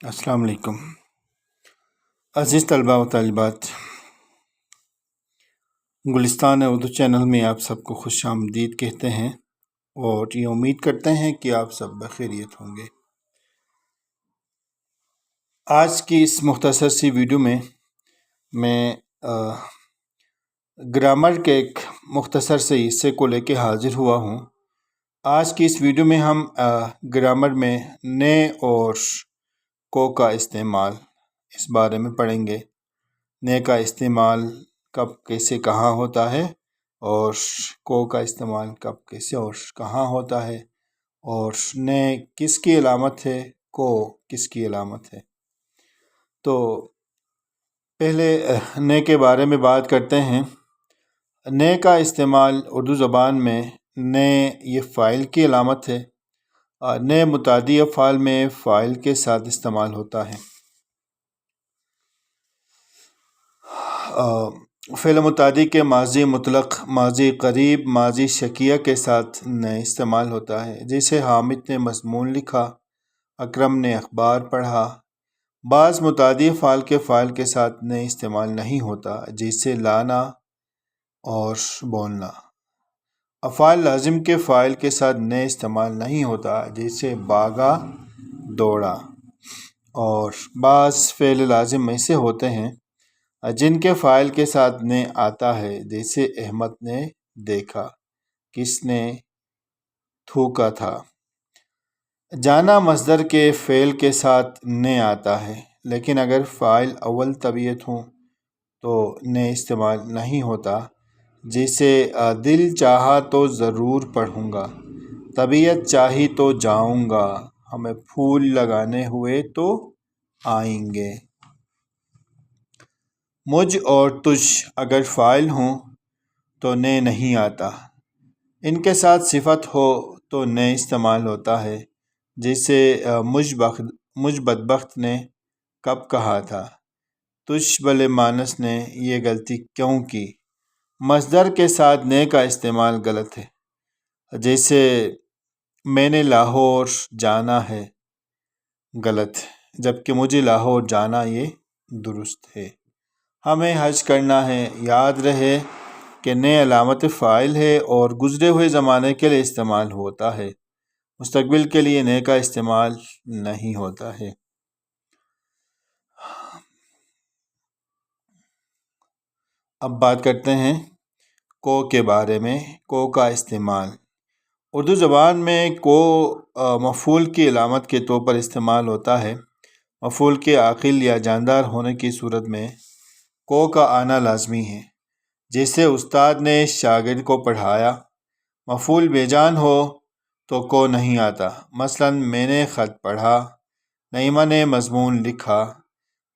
अस्सलाम वालेकुम अज़ीज़ तलबा व तालिबात, गुलिस्तान उर्दू चैनल में आप सबको खुश आमदीद कहते हैं और ये उम्मीद करते हैं कि आप सब बखैरियत होंगे। आज की इस मुख्तसर सी वीडियो में मैं ग्रामर के एक मुख्तसर से हिस्से को लेके हाजिर हुआ हूँ। आज की इस वीडियो में हम ग्रामर में ने और को का इस्तेमाल इस बारे में पढ़ेंगे। ने का इस्तेमाल कब कैसे कहाँ होता है और को का इस्तेमाल कब कैसे और कहाँ होता है, और ने किसकी अलामत है, को किसकी अलामत है। तो पहले ने के बारे में बात करते हैं। ने का इस्तेमाल उर्दू ज़बान में ने ये फ़ाइल की अलामत है। ने मुतादी अफ़आल में फ़ाइल के साथ इस्तेमाल होता है। फ़िल मुतादी के माजी मुतलक, माजी करीब, माजी शकिया के साथ ने इस्तेमाल होता है। जैसे हामिद ने मज़मून लिखा, अकरम ने अखबार पढ़ा। बाज़ मुतादी फ़ाल के फ़ाइल के साथ ने इस्तेमाल नहीं होता, जैसे लाना और बोलना। अफ़ाल लाजिम के फ़ाइल के साथ ने इस्तेमाल नहीं होता, जैसे भागा, दौड़ा। और बाज़ फ़ेल लाजिम ऐसे होते हैं जिनके फ़ाइल के साथ ने आता है, जैसे अहमद ने देखा, किसने थूका था। जाना मस्दर के फ़ेल के साथ ने आता है, लेकिन अगर फ़ाइल अव्वल तबीयत हो तो ने इस्तेमाल नहीं होता, जैसे दिल चाहा तो ज़रूर पढ़ूँगा, तबीयत चाही तो जाऊँगा, हमें फूल लगाने हुए तो आएंगे। मुझ और तुझ अगर फ़ाइल हों तो ने नहीं आता, इनके साथ सिफत हो तो ने इस्तेमाल होता है, जैसे मुझ बदबख्त ने कब कहा था, तुझ भले मानस ने ये गलती क्यों की। मस्दर के साथ ने का इस्तेमाल गलत है, जैसे मैंने लाहौर जाना है, गलत है, जबकि मुझे लाहौर जाना ये दुरुस्त है। हमें हज करना है, याद रहे कि ने अलामत फ़ाइल है और गुज़रे हुए ज़माने के लिए इस्तेमाल होता है, मुस्तक़बिल के लिए ने का इस्तेमाल नहीं होता है। अब बात करते हैं को के बारे में। को का इस्तेमाल उर्दू ज़बान में को मफ़ूल की अलामत के तौर पर इस्तेमाल होता है। मफ़ूल के आक़िल या जानदार होने की सूरत में को का आना लाजमी है, जैसे उस्ताद ने शागिर्द को पढ़ाया। मफ़ूल बेजान हो तो को नहीं आता, मसलन मैंने ख़त पढ़ा, नईमा ने मज़मून लिखा।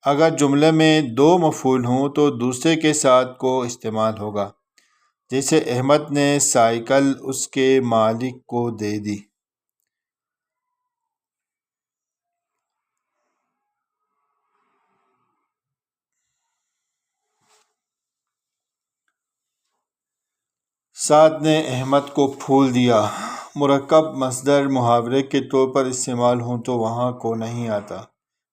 अगर जुमले में दो मफ़ूल हों तो दूसरे के साथ को इस्तेमाल होगा, जैसे अहमद ने साइकिल उसके मालिक को दे दी। साद ने अहमद को फूल दिया। मुरक्कब मस्दर मुहावरे के तौर पर इस्तेमाल हों तो वहाँ को नहीं आता।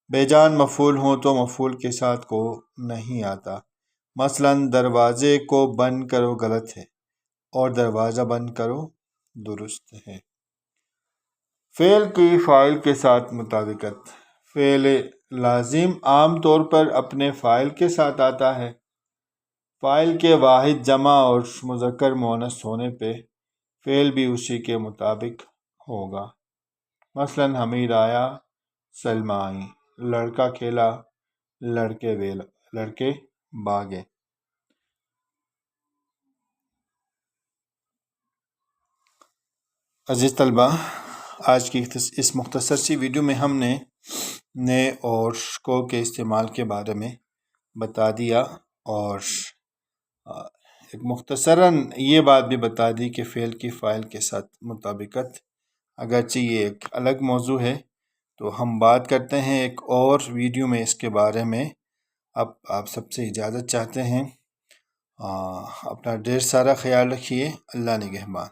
बेजान मफ़ूल हों तो मफ़ूल के साथ को नहीं आता, मसलन दरवाज़े को बंद करो गलत है और दरवाज़ा बंद करो दुरुस्त है। फ़ेल की फ़ाइल के साथ मुताबिकत। फ़ेल लाजिम आम तौर पर अपने फ़ाइल के साथ आता है। फ़ाइल के वाहिद जमा और मुज़क्कर मुअन्नस होने पे फ़ेल भी उसी के मुताबिक होगा। मसलन हमीद आया, सलमा आई, लड़का खेला, लड़के भागे। अज़ीज़ तलबा, आज की इस मुख्तसर सी वीडियो में हमने ने और को के इस्तेमाल के बारे में बता दिया और एक मुख्तसरन ये बात भी बता दी कि फ़ेल की फ़ाइल के साथ मुताबिकत, अगरचे ये एक अलग मौजू है। तो हम बात करते हैं एक और वीडियो में इसके बारे में। अब आप सबसे इजाज़त चाहते हैं। अपना ढेर सारा ख्याल रखिए। अल्लाह निगहबान।